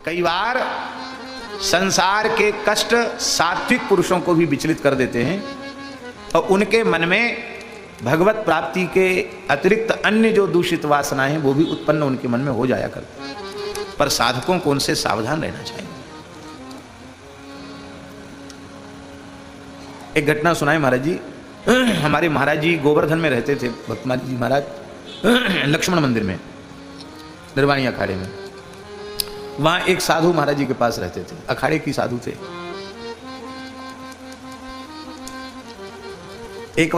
कई बार संसार के कष्ट सात्विक पुरुषों को भी विचलित कर देते हैं और उनके मन में भगवत प्राप्ति के अतिरिक्त अन्य जो दूषित वासनाएं हैं वो भी उत्पन्न उनके मन में हो जाया करती हैं। पर साधकों को उनसे सावधान रहना चाहिए। एक घटना सुनाए महाराज जी। हमारे महाराज जी गोवर्धन में रहते थे, भक्तमाली जी महाराज लक्ष्मण मंदिर में, निर्वाणी अखाड़े में। वहां एक साधु महाराज जी के पास रहते थे, अखाड़े की साधु थे। एक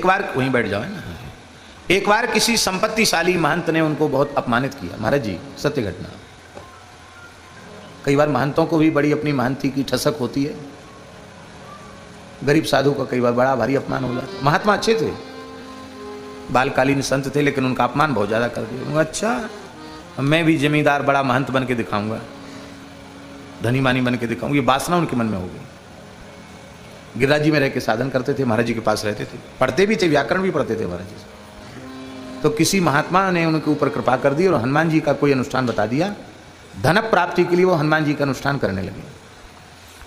बार वहीं बैठ जाओ ना। एक बार किसी संपत्तिशाली महंत ने उनको बहुत अपमानित किया। महाराज जी सत्य घटना। कई बार महंतों को भी बड़ी अपनी महंती की ठसक होती है। गरीब साधु का कई बार बड़ा भारी अपमान हो जाता। महात्मा अच्छे थे, बालकालीन संत थे, लेकिन उनका अपमान बहुत ज्यादा कर दिया। अच्छा मैं भी जमींदार बड़ा महंत बन के दिखाऊंगा, धनी मानी बन के दिखाऊंगा। ये वासना उनके मन में हो गई। गिरिराज जी में रह के साधन करते थे, महाराज जी के पास रहते थे, पढ़ते भी थे, व्याकरण भी पढ़ते थे महाराज जी से। तो किसी महात्मा ने उनके ऊपर कृपा कर दी और हनुमान जी का कोई अनुष्ठान बता दिया। धन प्राप्ति के लिए वो हनुमान जी का अनुष्ठान करने लगे।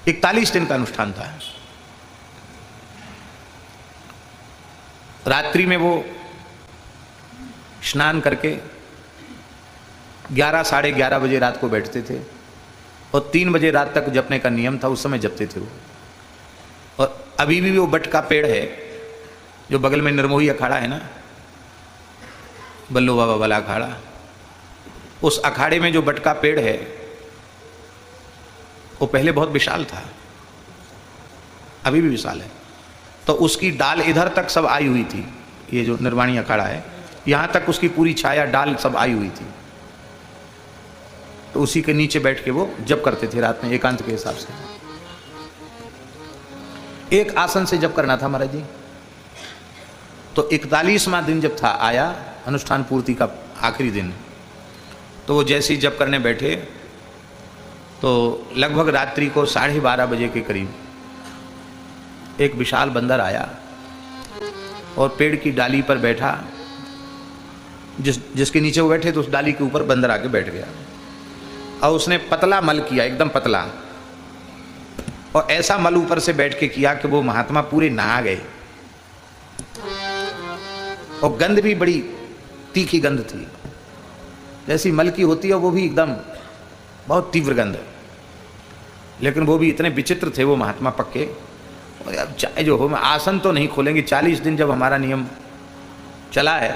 41 दिन का अनुष्ठान था। रात्रि में वो स्नान करके 11 साढ़े 11 बजे रात को बैठते थे और 3 बजे रात तक जपने का नियम था। उस समय जपते थे वो। और अभी भी वो बट का पेड़ है जो बगल में निर्मोही अखाड़ा है ना, बल्लो बाबा वाला अखाड़ा, उस अखाड़े में जो बट का पेड़ है वो पहले बहुत विशाल था, अभी भी विशाल है। तो उसकी डाल इधर तक सब आई हुई थी। ये जो निर्वाणी अखाड़ा है यहां तक उसकी पूरी छाया डाल सब आई हुई थी। तो उसी के नीचे बैठ के वो जप करते थे रात में एकांत के हिसाब से। एक आसन से जप करना था महाराज जी। तो 41वां दिन जब था, आया अनुष्ठान पूर्ति का आखिरी दिन, तो वो जैसे ही जप करने बैठे तो लगभग रात्रि को 12:30 बजे के करीब एक विशाल बंदर आया और पेड़ की डाली पर बैठा। जिसके नीचे वो बैठे तो उस डाली के ऊपर बंदर आके बैठ गया और उसने पतला मल किया, एकदम पतला, और ऐसा मल ऊपर से बैठ के किया कि वो महात्मा पूरे नहा गए। और गंध भी बड़ी तीखी गंध थी, जैसी मल की होती है, वो भी एकदम बहुत तीव्र गंध। लेकिन वो भी इतने विचित्र थे वो महात्मा पक्के। और अब चाहे जो हो, मैं आसन तो नहीं खोलेंगे। 40 दिन जब हमारा नियम चला है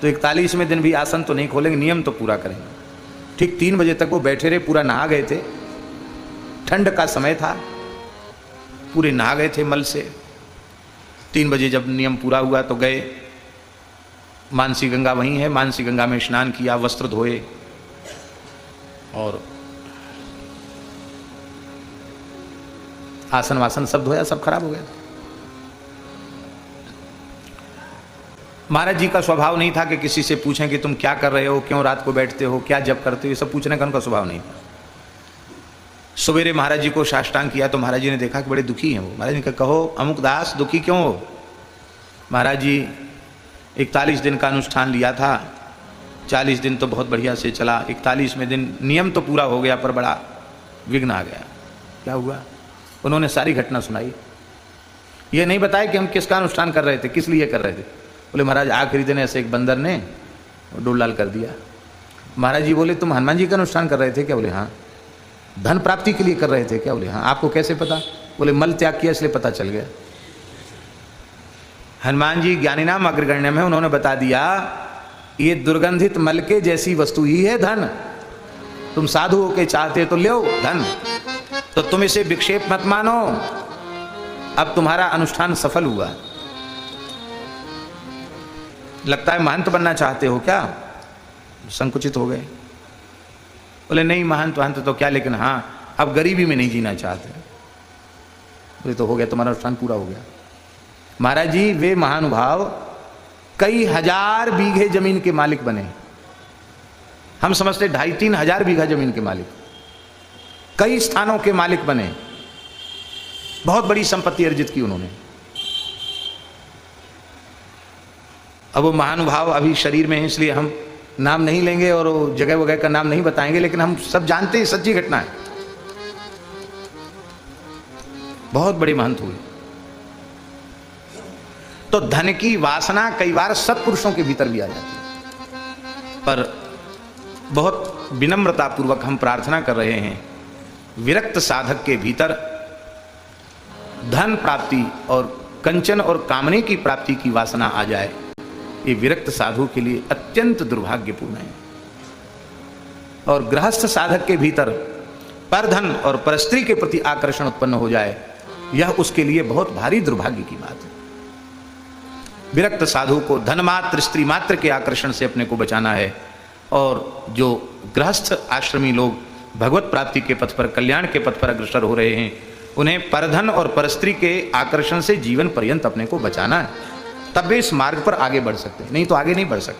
तो 41वें दिन भी आसन तो नहीं खोलेंगे, नियम तो पूरा करेंगे। ठीक 3 बजे तक वो बैठे रहे, पूरा नहा गए थे। ठंड का समय था, पूरे नहा गए थे मल से। 3 बजे जब नियम पूरा हुआ तो गए, मानसी गंगा वहीं है, मानसी गंगा में स्नान किया, वस्त्र धोए और आसन वासन सब धोया, सब खराब हो गया। महाराज जी का स्वभाव नहीं था कि किसी से पूछें कि तुम क्या कर रहे हो, क्यों रात को बैठते हो, क्या जप करते हो, ये सब पूछने का उनका स्वभाव नहीं था। सवेरे महाराज जी को साष्टांग किया तो महाराज जी ने देखा कि बड़े दुखी हैं वो। महाराज जी ने कहा, कहो अमुक दास दुखी क्यों हो? महाराज जी 41 दिन का अनुष्ठान लिया था, 40 दिन तो बहुत बढ़िया से चला, 41वें दिन नियम तो पूरा हो गया पर बड़ा विघ्न आ गया। क्या हुआ? उन्होंने सारी घटना सुनाई। ये नहीं बताया कि हम किसका अनुष्ठान कर रहे थे, किस लिए कर रहे थे। बोले महाराज आखिरी दिन ऐसे एक बंदर ने डोल लाल कर दिया। महाराज जी बोले तुम हनुमान जी का अनुष्ठान कर रहे थे क्या? बोले हाँ। धन प्राप्ति के लिए कर रहे थे क्या? बोले हाँ। आपको कैसे पता? बोले मल त्याग किया इसलिए पता चल गया। हनुमान जी ज्ञानी नाम अग्रगण्य में उन्होंने बता दिया, ये दुर्गंधित मल के जैसी वस्तु ही है धन। तुम साधु होके चाहते तो लो धन, तो तुम इसे विक्षेप मत मानो। अब तुम्हारा अनुष्ठान सफल हुआ। लगता है महंत बनना चाहते हो क्या? संकुचित हो गए। बोले नहीं महंत महंत तो क्या, लेकिन हाँ अब गरीबी में नहीं जीना चाहते। बोले तो हो गया, तुम्हारा अनुष्ठान पूरा हो गया। महाराज जी वे महानुभाव कई हजार बीघे जमीन के मालिक बने। हम समझते 2,500-3 हजार बीघा जमीन के मालिक, कई स्थानों के मालिक बने। बहुत बड़ी संपत्ति अर्जित की उन्होंने। अब वो महानुभाव अभी शरीर में है, इसलिए हम नाम नहीं लेंगे और वो जगह वगैरह का नाम नहीं बताएंगे, लेकिन हम सब जानते हैं सच्ची घटना है। बहुत बड़ी महंत हुई। तो धन की वासना कई बार सत्पुरुषों के भीतर भी आ जाती है, पर बहुत विनम्रता पूर्वक हम प्रार्थना कर रहे हैं, विरक्त साधक के भीतर धन प्राप्ति और कंचन और कामने की प्राप्ति की वासना आ जाए, ये विरक्त साधु के लिए अत्यंत दुर्भाग्यपूर्ण है। और गृहस्थ साधक के भीतर परधन और परस्त्री के प्रति आकर्षण उत्पन्न हो जाए, यह उसके लिए बहुत भारी दुर्भाग्य की बात है। विरक्त साधु को धन मात्र स्त्री मात्र के आकर्षण से अपने को बचाना है, और जो गृहस्थ आश्रमी लोग भगवत प्राप्ति के पथ पर, कल्याण के पथ पर अग्रसर हो रहे हैं, उन्हें परधन और परस्त्री के आकर्षण से जीवन पर्यंत अपने को बचाना है, तब वे इस मार्ग पर आगे बढ़ सकते हैं, नहीं तो आगे नहीं बढ़ सकते।